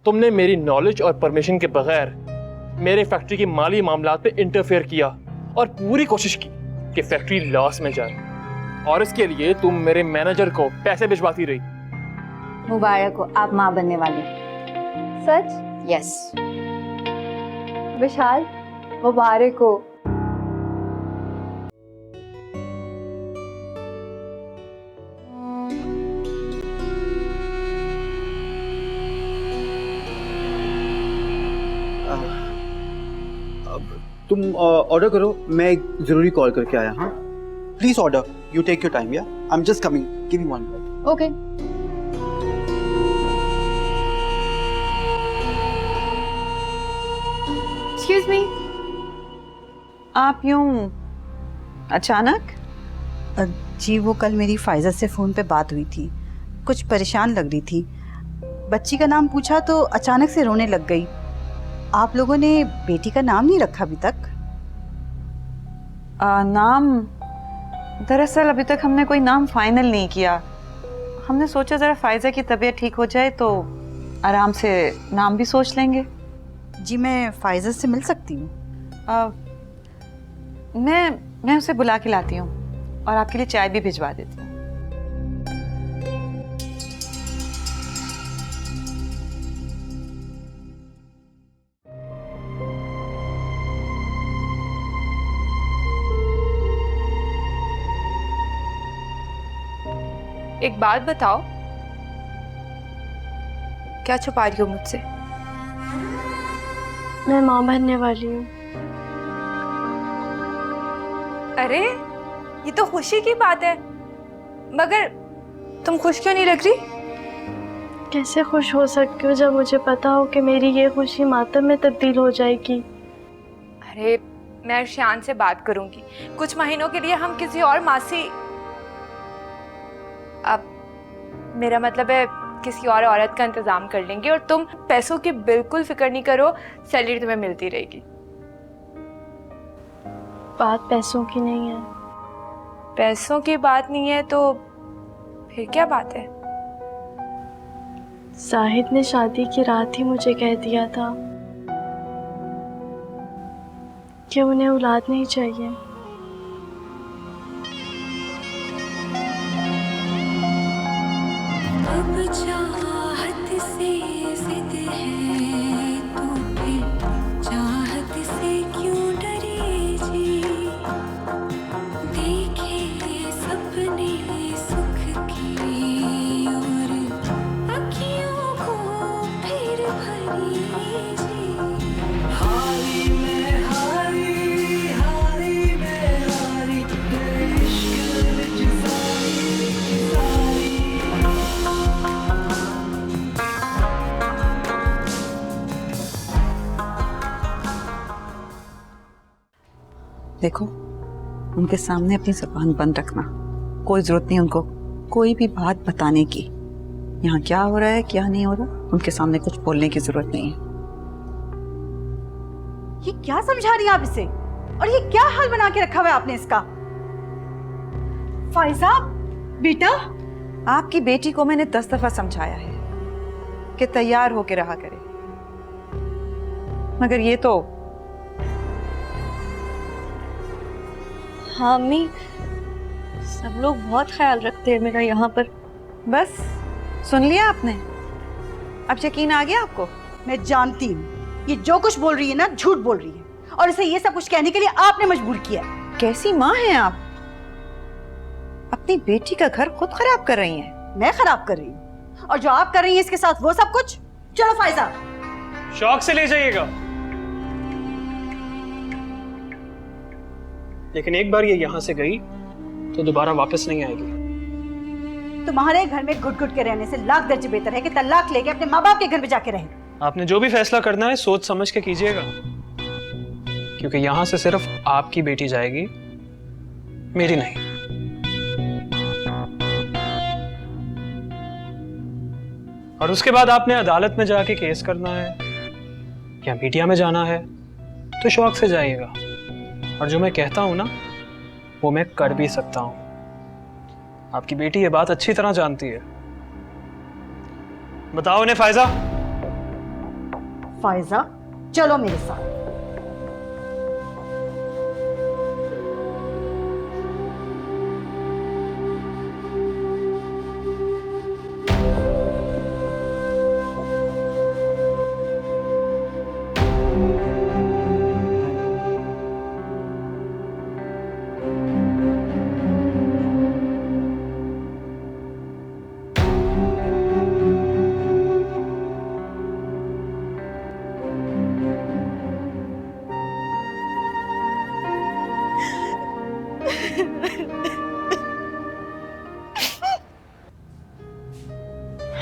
तुमने मेरी नॉलेज और परमिशन के बगैर मेरे फैक्ट्री के माली मामलात में इंटरफेयर किया और पूरी कोशिश की कि फैक्ट्री लॉस में जाए, और इसके लिए तुम मेरे मैनेजर को पैसे भिजवाती रही। मुबारक हो, आप माँ बनने वाली हैं। सच? यस। विशाल, मुबारक हो। तुम ऑर्डर करो, मैं एक जरूरी कॉल करके आया। हाँ please order, you take your time. Yeah I am just coming, give me 1 minute. Okay. Excuse me, आप यूं अचानक? जी वो कल मेरी फाइज़ा से फ़ोन पे बात हुई थी, कुछ परेशान लग रही थी। बच्ची का नाम पूछा तो अचानक से रोने लग गई। आप लोगों ने बेटी का नाम नहीं रखा अभी तक? नाम, दरअसल अभी तक हमने कोई नाम फाइनल नहीं किया। हमने सोचा ज़रा फाइज़ा की तबीयत ठीक हो जाए तो आराम से नाम भी सोच लेंगे। जी मैं फाइज़ा से मिल सकती हूँ? मैं उसे बुला के लाती हूँ और आपके लिए चाय भी भिजवा देती हूँ। एक बात बताओ, क्या छुपा रही हो मुझसे? मैं माँ बनने वाली हूँ। अरे ये तो खुशी की बात है, मगर तुम खुश क्यों नहीं लग रही? कैसे खुश हो सकती हूँ जब मुझे पता हो कि मेरी ये खुशी मातम में तब्दील हो जाएगी। अरे मैं अर्शियान से बात करूंगी, कुछ महीनों के लिए हम किसी और मासी, अब मेरा मतलब है किसी और औरत का इंतजाम कर लेंगे, और तुम पैसों की बिल्कुल फिक्र नहीं करो, सैलरी तुम्हें मिलती रहेगी। बात पैसों की नहीं है। पैसों की बात नहीं है तो फिर क्या बात है? जाहिद ने शादी की रात ही मुझे कह दिया था कि उन्हें औलाद नहीं चाहिए। अब चाहत से जिद है तो फिर चाहत से क्यों डरे जी। देखे सपने सुख की और अखियों को फिर भरी जी। हारी में हारी, हारी में हारी, इश्क विच सारी सारी। देखो, उनके सामने अपनी ज़बान बंद रखना। कोई ज़रूरत नहीं उनको कोई भी बात बताने की। यहाँ क्या हो रहा है क्या नहीं हो रहा, उनके सामने कुछ बोलने की ज़रूरत नहीं है। ये क्या समझा रही हैं आप इसे? और ये क्या हाल बना के रखा हुआ है आपने इसका? फाइज़ा बेटा, आपकी बेटी को मैंने 10 दफ़ा समझाया है कि तैयार होके रहा करे, मगर ये तो हाँ अम्मी, सब लोग बहुत ख्याल रखते हैं मेरा यहाँ पर। बस सुन लिया आपने? अब यकीन आ गया आपको? मैं जानती हूँ ये जो कुछ बोल रही है ना झूठ बोल रही है, और इसे ये सब कुछ कहने के लिए आपने मजबूर किया है। कैसी माँ हैं आप? अपनी बेटी का घर खुद खराब कर रही हैं। मैं खराब कर रही हूँ, और जो आप कर रही हैं इसके साथ वो सब कुछ। चलो फाइज़ा, शौक से ले जाइएगा, लेकिन एक बार ये यहाँ से गई तो दोबारा वापस नहीं आएगी। तुम्हारे घर में घुट घुट के रहने से लाख दर्जे बेहतर है कि तलाक लेके अपने माँ बाप के घर में जाके रहे। आपने जो भी फैसला करना है सोच समझ के कीजिएगा, क्योंकि यहाँ से सिर्फ आपकी बेटी जाएगी, मेरी नहीं। और उसके बाद आपने अदालत में जाके केस करना है या मीडिया में जाना है तो शौक से जाइएगा, और जो मैं कहता हूं ना वो मैं कर भी सकता हूं। आपकी बेटी ये बात अच्छी तरह जानती है। बताओ उन्हें फाइज़ा। फायजा, चलो मेरे साथ।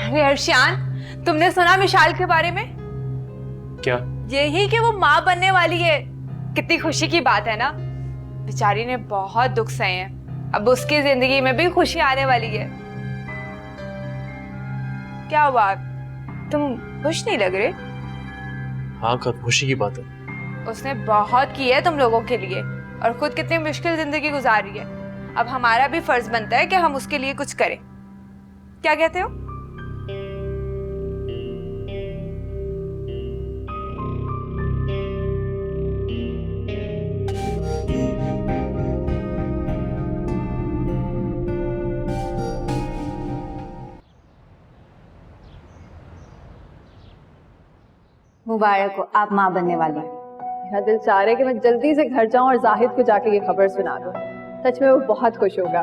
अरे अर्शियान, तुमने सुना विशाल के बारे में? क्या? यही कि वो माँ बनने वाली है। कितनी खुशी की बात है ना। बेचारी ने बहुत दुख सहे हैं, अब उसकी जिंदगी में भी खुशी आने वाली है। क्या हुआ, तुम खुश नहीं लग रहे? हाँ, कर खुशी की बात है। उसने बहुत की है तुम लोगों के लिए और खुद कितनी मुश्किल जिंदगी गुजार रही है। अब हमारा भी फर्ज बनता है कि हम उसके लिए कुछ करें। क्या कहते हो? मुबारक हो, आप माँ बनने वाली हैं। मेरा दिल चाह रहा है कि मैं जल्दी से घर जाऊं और जाहिद को जाके ये खबर सुना दूं। सच में वो बहुत खुश होगा।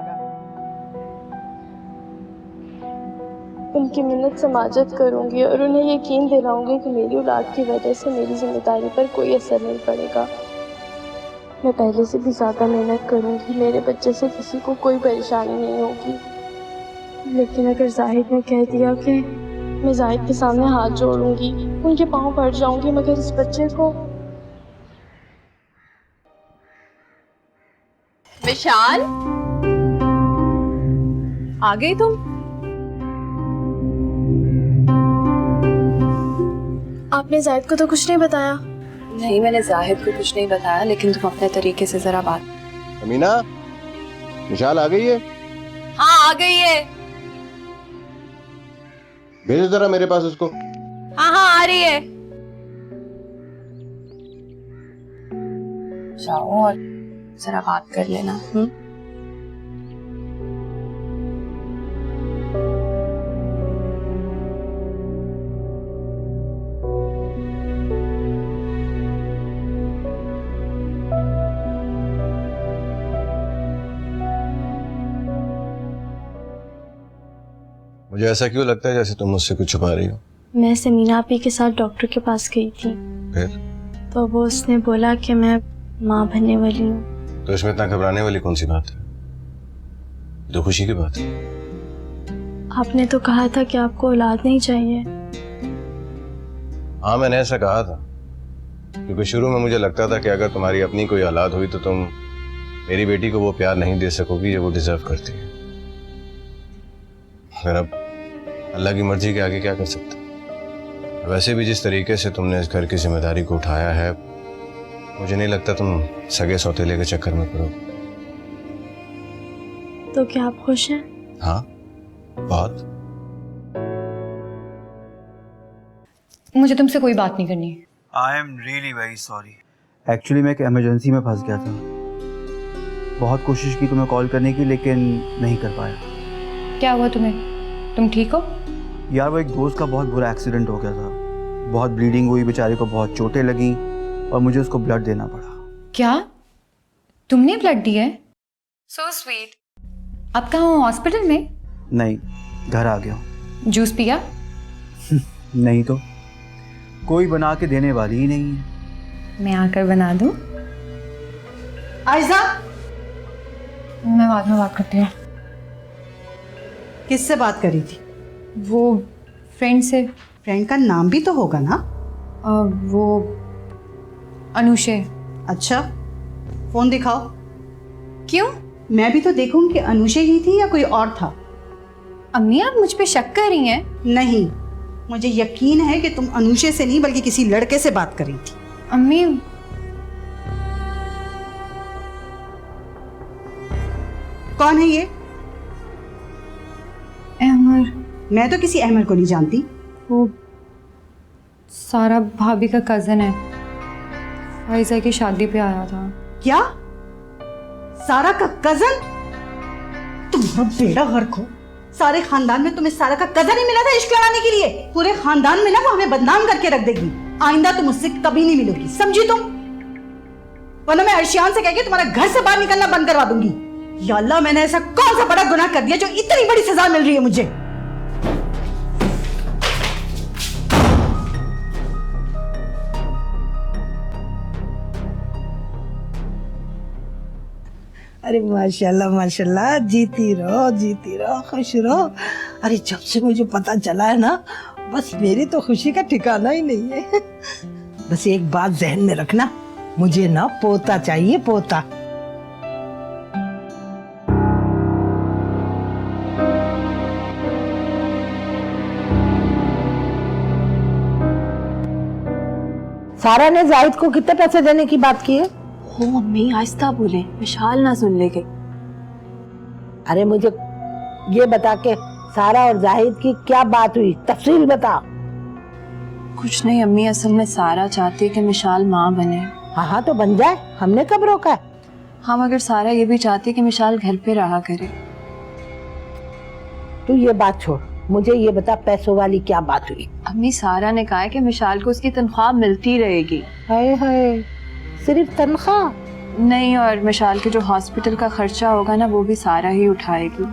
उनकी मिन्नत समाजत करूंगी और उन्हें यकीन दिलाऊंगी कि मेरी औलाद की वजह से मेरी जिम्मेदारी पर कोई असर नहीं पड़ेगा। मैं पहले से भी ज़्यादा मेहनत करूंगी, मेरे बच्चे से किसी को कोई परेशानी नहीं होगी। लेकिन अगर जाहिद ने कह दिया कि मैं जाहिद के सामने हाथ जोड़ूंगी, उनके पाँव पड़ जाऊंगी, मगर इस बच्चे को। विशाल, आ गई तुम? आपने जाहिद को तो कुछ नहीं बताया? नहीं, मैंने जाहिद को कुछ नहीं बताया, लेकिन तुम अपने तरीके से जरा बात। अमीना, विशाल आ गई है? हाँ, आ गई है। भेज जरा मेरे पास उसको। हाँ हाँ, आ रही है। जाओ और जरा बात कर लेना। मुझे ऐसा क्यों लगता है जैसे तुम मुझसे कुछ छुपा रही हो? मैं समीना आपी के साथ डॉक्टर के पास गई थी, फिर? तो वो उसने बोला कि मैं माँ बनने वाली हूँ। तो इसमें इतना घबराने वाली कौन सी बात है? तो खुशी की बात है। आपने तो कहा था कि आपको औलाद नहीं चाहिए। हाँ, मैंने ऐसा कहा था, क्योंकि शुरू में मुझे लगता था कि अगर तुम्हारी अपनी कोई औलाद हुई तो तुम मेरी बेटी को वो प्यार नहीं दे सकोगी जो वो डिजर्व करती है। मगर अब अल्लाह की मर्जी के आगे क्या कर सकते। वैसे भी जिस तरीके से तुमने इस घर की जिम्मेदारी को उठाया है, मुझे नहीं लगता तुम सगे सौतेले के चक्कर में पड़ो। तो क्या आप खुश हैं? हाँ, बहुत। मुझे तुमसे कोई बात नहीं करनी। I am really very sorry. Actually मैं एक इमरजेंसी में फंस गया था। बहुत कोशिश की तुम्हें कॉल करने की, लेकिन नहीं कर पाया। क्या हुआ तुम्हें? तुम ठीक हो? यार, वो एक दोस्त का बहुत बुरा एक्सीडेंट हो गया था। बहुत ब्लीडिंग हुई, बेचारे को बहुत चोटें लगी और मुझे उसको ब्लड देना पड़ा। क्या तुमने ब्लड दिया है? So sweet. अब कहाँ हो? हॉस्पिटल में? नहीं, घर आ गया हूँ। जूस पिया? नहीं तो कोई बना के देने वाली ही नहीं है। मैं आकर बना दूं? आयजा, मैं बाद में बात करती हूँ। किससे बात करी थी? वो फ्रेंड से। फ्रेंड का नाम भी तो होगा ना? वो अनुषे। अच्छा, फोन दिखाओ। क्यों? मैं भी तो देखूं कि अनुषे ही थी या कोई और था। अम्मी, आप मुझ पे शक कर रही हैं? नहीं, मुझे यकीन है कि तुम अनुषे से नहीं बल्कि किसी लड़के से बात कर रही थी। अम्मी, कौन है ये? अहमर। मैं तो किसी अहमर को नहीं जानती। वो सारा भाभी का कज़न है, फाइजा की शादी पे आया था। क्या? सारा का कजन? तुम्हारा बेड़ा गर्क हो। सारे खानदान में तुम्हें सारा का कजन ही मिला था इश्क लड़ाने के लिए। पूरे खानदान में ना वो हमें बदनाम करके रख देगी। आइंदा तुम मुझसे कभी नहीं मिलोगी, समझी तुम? वरना मैं अर्शियान से कह के तुम्हारा घर से बाहर निकलना बंद करवा दूंगी। या अल्लाह, मैंने ऐसा कौन सा बड़ा गुनाह कर दिया जो इतनी बड़ी सजा मिल रही है मुझे? अरे माशाल्लाह माशाल्लाह, जीती रहो, खुश रहो। अरे जब से मुझे पता चला है ना, बस मेरी तो खुशी का ठिकाना ही नहीं है। बस एक बात जहन में रखना, मुझे ना पोता चाहिए, पोता। सारा ने जाहिद को कितने पैसे देने की बात की है? हो मम्मी, आहिस्ता बोले, विशाल ना सुन लेगे। अरे मुझे ये बता के सारा और जाहिद की क्या बात हुई, तफसील बता। कुछ नहीं अम्मी, असल में सारा चाहती है कि मिशाल माँ बने। हाँ हाँ तो बन जाए, हमने कब रोका है? हाँ, मगर सारा ये भी चाहती है कि मिशाल घर पे रहा करे। तू ये बात छोड़, मुझे ये बता पैसों वाली क्या बात हुई? अम्मी, सारा ने कहा है कि मिशाल को उसकी तनख्वाह मिलती रहेगी। हाय हाय, सिर्फ तनख्वाह? नहीं, और मिशाल के जो हॉस्पिटल का खर्चा होगा ना, वो भी सारा ही उठाएगी।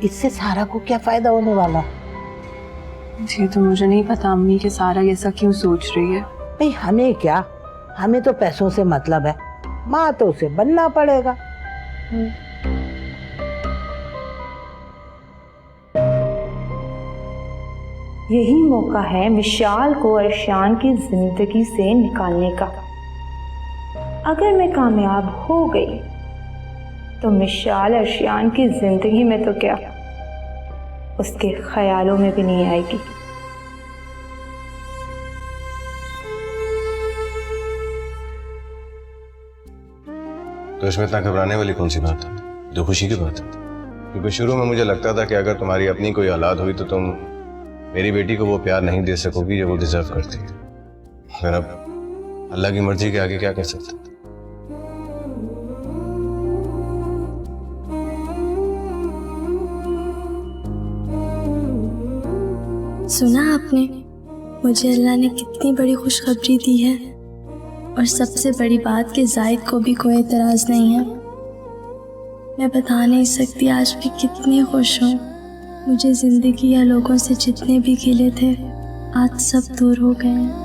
इससे सारा को क्या फायदा होने वाला? जी तो मुझे नहीं पता अम्मी कि सारा ऐसा क्यों सोच रही है। भाई हमें क्या, हमें तो पैसों से मतलब है, माँ तो उसे बनना पड़ेगा। यही मौका है मिशाल को अर्शियान की जिंदगी से निकालने का। अगर मैं कामयाब हो गई तो मिशाल अर्शियान की जिंदगी में तो क्या, उसके ख्यालों में भी नहीं आएगी। तो इसमें इतना घबराने वाली कौन सी बात है? जो खुशी की बात है। क्योंकि शुरू में मुझे लगता था कि अगर तुम्हारी अपनी कोई औलाद हुई तो तुम मेरी बेटी को वो प्यार नहीं दे सकोगी जो वो डिजर्व करती है। मगर अब अल्लाह की मर्जी के आगे क्या कर सकते? सुना आपने, मुझे अल्लाह ने कितनी बड़ी खुशखबरी दी है। और सबसे बड़ी बात कि जाहिद को भी कोई एतराज़ नहीं है। मैं बता नहीं सकती आज भी कितनी खुश हूँ। मुझे ज़िंदगी या लोगों से जितने भी गिले थे, आज सब दूर हो गए हैं।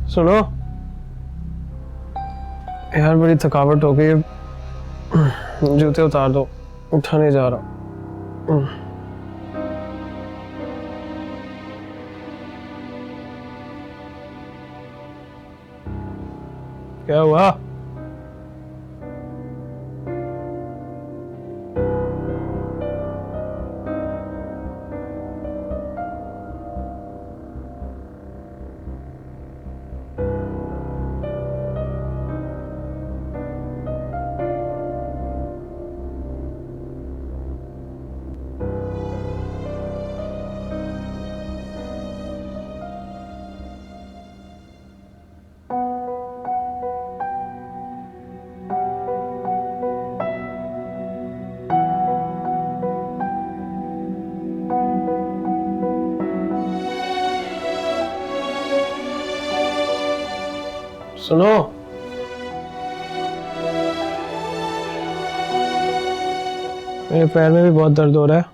सुनो यार, बड़ी थकावट हो गई है, जूते उतार दो, उठा नहीं जा रहा। क्या हुआ? सुनो, मेरे पैर में भी बहुत दर्द हो रहा है,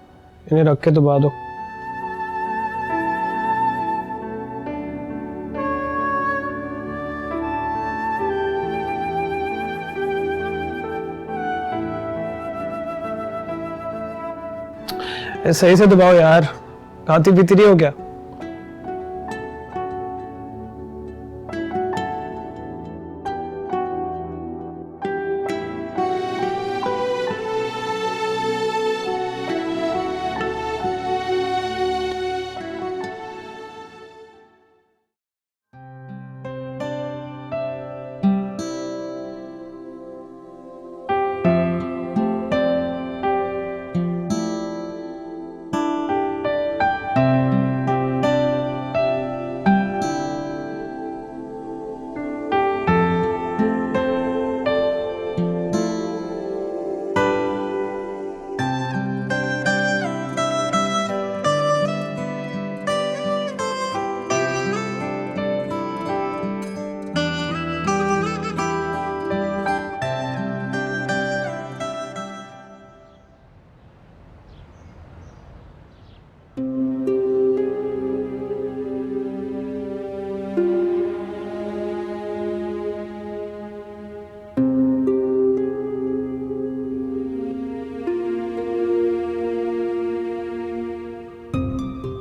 इन्हें रख के दबा दो। सही से दबाओ यार, खाती पीती नहीं हो क्या?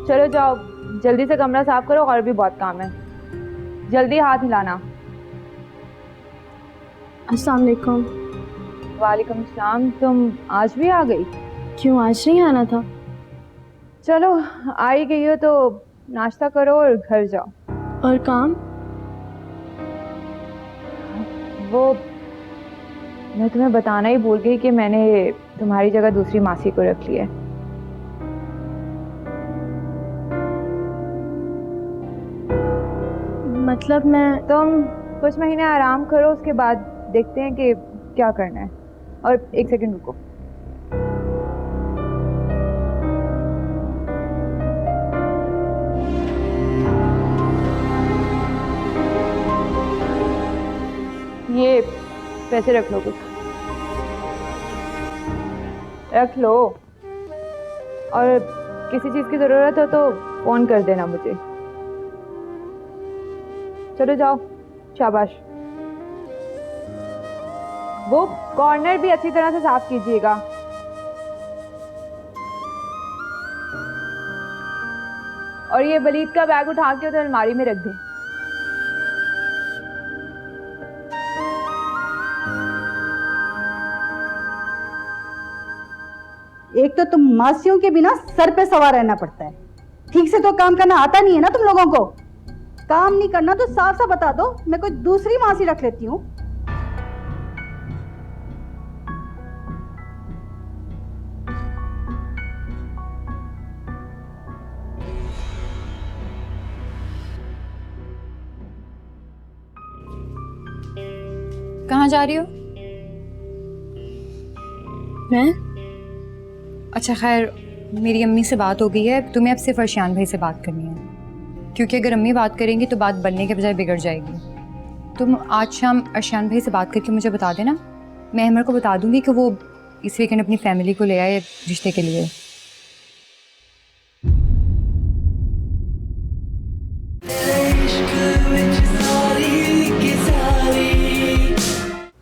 चलो जाओ, जल्दी से कमरा साफ करो, और भी बहुत काम है। जल्दी हाथ हिलाना। अस्सलाम वालेकुम। वालेकुम सलाम। तुम आज भी आ गई? क्यों आज नहीं आना था? चलो आ ही गई हो तो नाश्ता करो और घर जाओ। और काम? वो मैं तुम्हें बताना ही भूल गई कि मैंने तुम्हारी जगह दूसरी मासी को रख लिया है। मतलब मैं तुम कुछ महीने आराम करो, उसके बाद देखते हैं कि क्या करना है। और एक सेकंड रुको। ये पैसे रख लो, कुछ रख लो, और किसी चीज की जरूरत हो तो फोन कर देना मुझे। चलो जाओ, शाबाश। वो कॉर्नर भी अच्छी तरह से साफ कीजिएगा। और ये वलीद का बैग उठा के उधर अलमारी में रख दें। एक तो तुम मासियों के बिना सर पे सवार रहना पड़ता है, ठीक से तो काम करना आता नहीं है ना तुम लोगों को। काम नहीं करना तो साफ साफ बता दो, मैं कोई दूसरी मासी रख लेती हूँ। कहाँ जा रही हो? मैं? अच्छा खैर, मेरी अम्मी से बात हो गई है, तुम्हें अब सिर्फ अर्शियान भाई से बात करनी है, क्योंकि अगर अम्मी बात करेंगी तो बात बनने के बजाय बिगड़ जाएगी। तुम आज शाम अर्शियान भाई से बात करके मुझे बता देना। मैं अमर को बता दूंगी कि वो इस वीकेंड अपनी फैमिली को ले आए रिश्ते के लिए।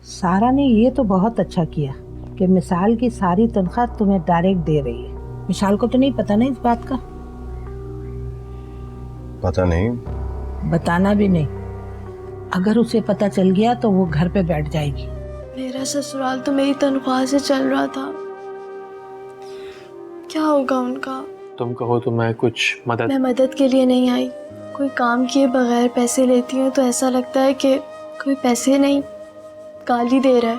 सारा ने ये तो बहुत अच्छा किया कि मिसाल की सारी तनख्वाह तुम्हें डायरेक्ट दे रही है। मिसाल को तो नहीं पता ना इस बात का? पता नहीं। बताना भी नहीं, अगर उसे पता चल गया तो वो घर पे बैठ जाएगी। मेरा ससुराल तो मेरी तनख्वाह से चल रहा था, क्या होगा उनका? तुम कहो तो मैं कुछ मदद। मैं मदद के लिए नहीं आई, कोई काम किए बगैर पैसे लेती हूँ तो ऐसा लगता है कि कोई पैसे नहीं गाली दे रहा है।